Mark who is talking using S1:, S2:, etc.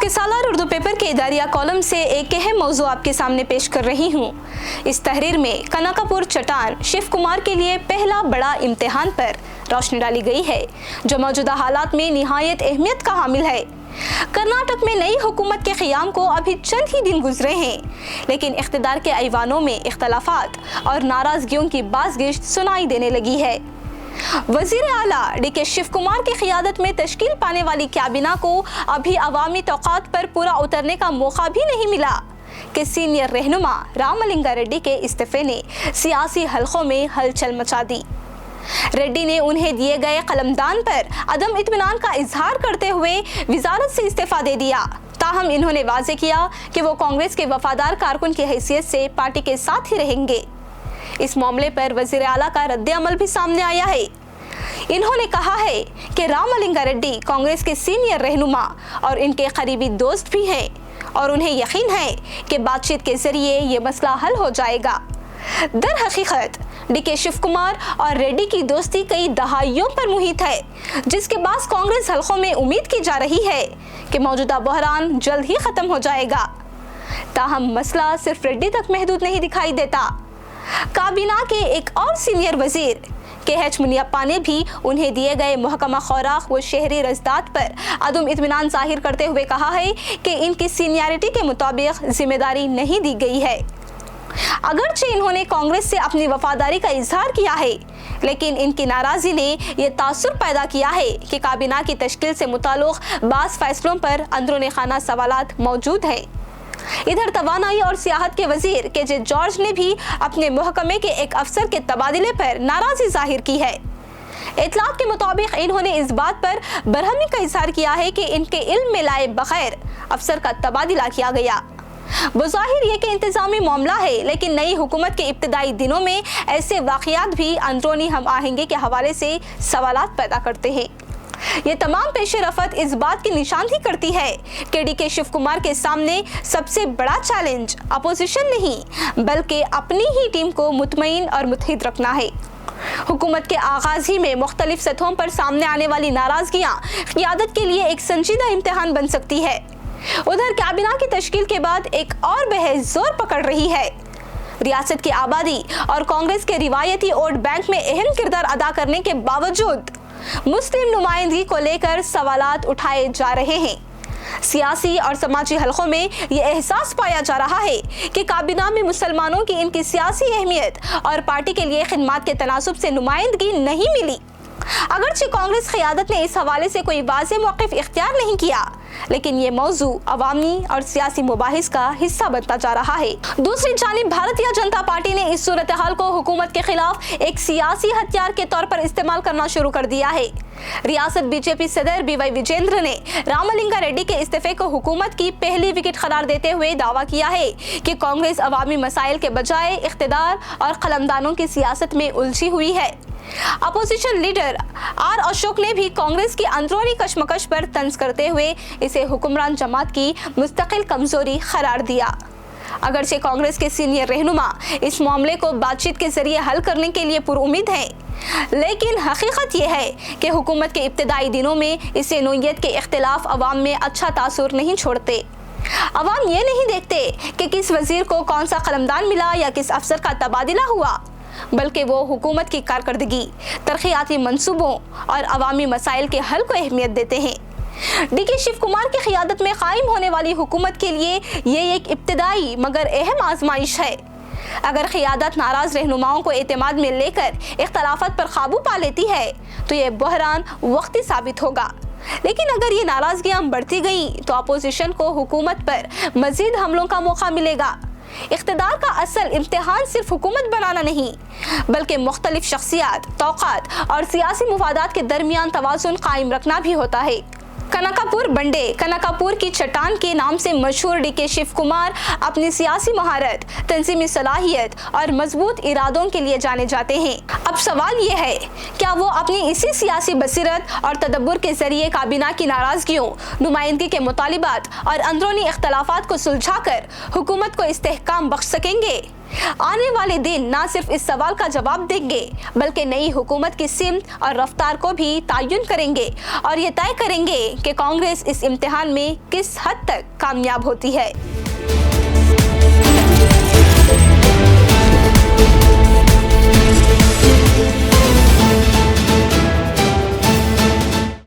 S1: के सालार उर्दू पेपर के इदारिया कॉलम से एक अहम मौजू आपके सामने पेश कर रही हूँ। इस तहरीर में कनकापुर चट्टान शिव कुमार के लिए पहला बड़ा इम्तिहान पर रोशनी डाली गई है, जो मौजूदा हालात में निहायत अहमियत का हामिल है। कर्नाटक में नई हुकूमत के क़याम को अभी चंद ही दिन गुजरे हैं, लेकिन इख्तिदार के ऐवानों में इख्तलाफात और नाराजगियों की बाज़गिश्त सुनाई देने लगी है। वज़ीर आला डी.के. शिव कुमार की क़ियादत में तश्कील पाने वाली कैबिना को अभी अवामी तौक़ात पर पूरा उतरने का मौका भी नहीं मिला कि सीनियर रहनुमा रामलिंगा रेड्डी के इस्तीफ़े ने सियासी हलक़ों में हलचल मचा दी। रेड्डी ने उन्हें दिए गए कलमदान पर अदम इत्मीनान का इजहार करते हुए वज़ारत से इस्तीफ़ा दे दिया। ताहम इन्होंने वाज़े किया कि वो कांग्रेस के वफादार कारकुन की हैसियत से पार्टी के साथ ही रहेंगे। इस मामले पर वज़ीर आला का रद्द अमल भी सामने आया है। इन्होंने कहा है कि रामलिंगा रेड्डी कांग्रेस के सीनियर रहनुमा और इनके करीबी दोस्त भी हैं और उन्हें यकीन है कि बातचीत के जरिए ये मसला हल हो जाएगा। दर हकीकत डी.के. शिव कुमार और रेड्डी की दोस्ती कई दहाइयों पर मुहित है, जिसके बाद कांग्रेस हलकों में उम्मीद की जा रही है कि मौजूदा बहरान जल्द ही खत्म हो जाएगा। ताहम मसला सिर्फ रेड्डी तक महदूद नहीं दिखाई देता। काबीना के एक और सीनियर वजीर के.एच. मुनियप्पा ने भी उन्हें दिए गए महकमा खुराक व शहरी रज़दात पर अदम इत्मीनान जाहिर करते हुए कहा है कि इनकी सीनियरिटी के मुताबिक जिम्मेदारी नहीं दी गई है। अगरचे इन्होंने कांग्रेस से अपनी वफादारी का इजहार किया है, लेकिन इनकी नाराज़गी ने यह तासुर पैदा किया है कि काबीना की तश्कील से मुताल्लिक़ बाज़ फैसलों पर अंदरूनी खाना सवालात मौजूद है। इधर तवानाई और सियाहत के वजीर के.जे. जॉर्ज ने भी अपने महकमे के एक अफसर के तबादले पर नाराज़गी जाहिर की है। इतलात के मुताबिक इन्होंने इस बात पर बरहमी का इजहार किया है कि इनके इल्म में लाए बगैर अफसर का तबादला किया गया। बज़ाहिर ये कि इंतज़ामी मामला है, लेकिन नई हुकूमत के इब्तिदाई दिनों में ऐसे वाक़यात भी अंदरूनी हम आहंगी के हवाले से सवालात पैदा करते हैं। ये तमाम पेश रफ़त इस बात की निशानदही करती है कि डी.के. शिव कुमार के सामने सबसे बड़ा चैलेंज अपोजिशन नहीं, बल्कि अपनी ही टीम को मुतमईन और मुत्तहिद रखना है। हुकूमत के आगाज़ ही में मुख्तलिफ सतहों पर सामने आने वाली नाराज़गियाँ क़ियादत के लिए एक संजीदा इम्तिहान बन सकती है। उधर कैबिना की तश्कील के बाद एक और बहस जोर पकड़ रही है। रियासत की आबादी और कांग्रेस के रिवायती वोट बैंक में अहम किरदार अदा करने के बावजूद मुस्लिम नुमाइंदगी को लेकर सवालात उठाए जा रहे हैं। सियासी और समाजी हलकों में ये एहसास पाया जा रहा है कि काबीना में मुसलमानों की इनकी सियासी अहमियत और पार्टी के लिए खिदमत के तनासुब से नुमाइंदगी नहीं मिली। अगरचे कांग्रेस क़ियादत ने इस हवाले से कोई वाज़ेह मौक़िफ़ इख्तियार नहीं किया, लेकिन ये मौजू अवामी और सियासी मुबाहिस का हिस्सा बनता जा रहा है। दूसरी जानिब भारतीय जनता पार्टी ने इस सूरत हाल को हुकूमत के खिलाफ एक सियासी हथियार के तौर पर इस्तेमाल करना शुरू कर दिया है। रियासत बीजेपी सदर बी.वाई. विजेंद्र ने रामलिंगा रेड्डी के इस्तीफे को हुकूमत की पहली विकेट करार देते हुए दावा किया है कि कांग्रेस अवामी मसाइल के बजाय इख्तिदार और कलमदानों की सियासत में उलझी हुई है। अपोजिशन लीडर आर अशोक ने भी कांग्रेस की अंदरूनी कशमकश पर तंज करते हुए इसे हुक्मरान जमात की मुस्तकिल कमजोरी करार दिया। अगरचे कांग्रेस के सीनियर रहनुमा इस मामले को बातचीत के जरिए हल करने के लिए पुरुम्मीद हैं, लेकिन हकीकत यह है कि हुकूमत के इब्तिदाई दिनों में इससे नोयत के इख्तिलाफ अवाम में अच्छा तासुर नहीं छोड़ते। अवाम ये नहीं देखते कि किस वजीर को कौन सा कलमदान मिला या किस अफसर का तबादला हुआ, बल्कि वो हुकूमत की कारकर्दगी, तरक्याती मंसूबों और अवामी मसाइल के हल को अहमियत देते हैं। डी.के. शिव कुमार की क़ियादत में कायम होने वाली हुकूमत के लिए ये एक इब्तिदाई मगर अहम आजमाइश है। अगर क़ियादत नाराज़ रहनुमाओं को एतमाद में लेकर इख्तलाफात पर काबू पा लेती है तो ये बहरान वक्ती साबित होगा, लेकिन अगर ये नाराज़गियाँ बढ़ती गई तो अपोजिशन को हुकूमत पर मज़ीद हमलों का मौका मिलेगा। इख्तिदार का असल इम्तिहान सिर्फ हुकूमत बनाना नहीं, बल्कि मुख्तलिफ शख्सियात, तौक़ात और सियासी मुफादात के दरमियान तवाज़ुन कायम रखना भी होता है। कनकापुर बंडे कनकापुर की चट्टान के नाम से मशहूर डी.के. शिव कुमार अपनी सियासी महारत, तंजीमी सलाहियत और मजबूत इरादों के लिए जाने जाते हैं। अब सवाल ये है, क्या वो अपनी इसी सियासी बसीरत और तदब्बुर के जरिए काबीना की नाराज़गियों, नुमाइंदगी के मुतालिबात और अंदरूनी इख्तलाफात को सुलझा कर हुकूमत को इस्तेहकाम बख्श सकेंगे? आने वाले दिन न सिर्फ इस सवाल का जवाब देंगे बल्कि नई हुकूमत की सिमत और रफ्तार को भी तयन करेंगे और ये तय करेंगे कि कांग्रेस इस इम्तिहान में किस हद तक कामयाब होती है।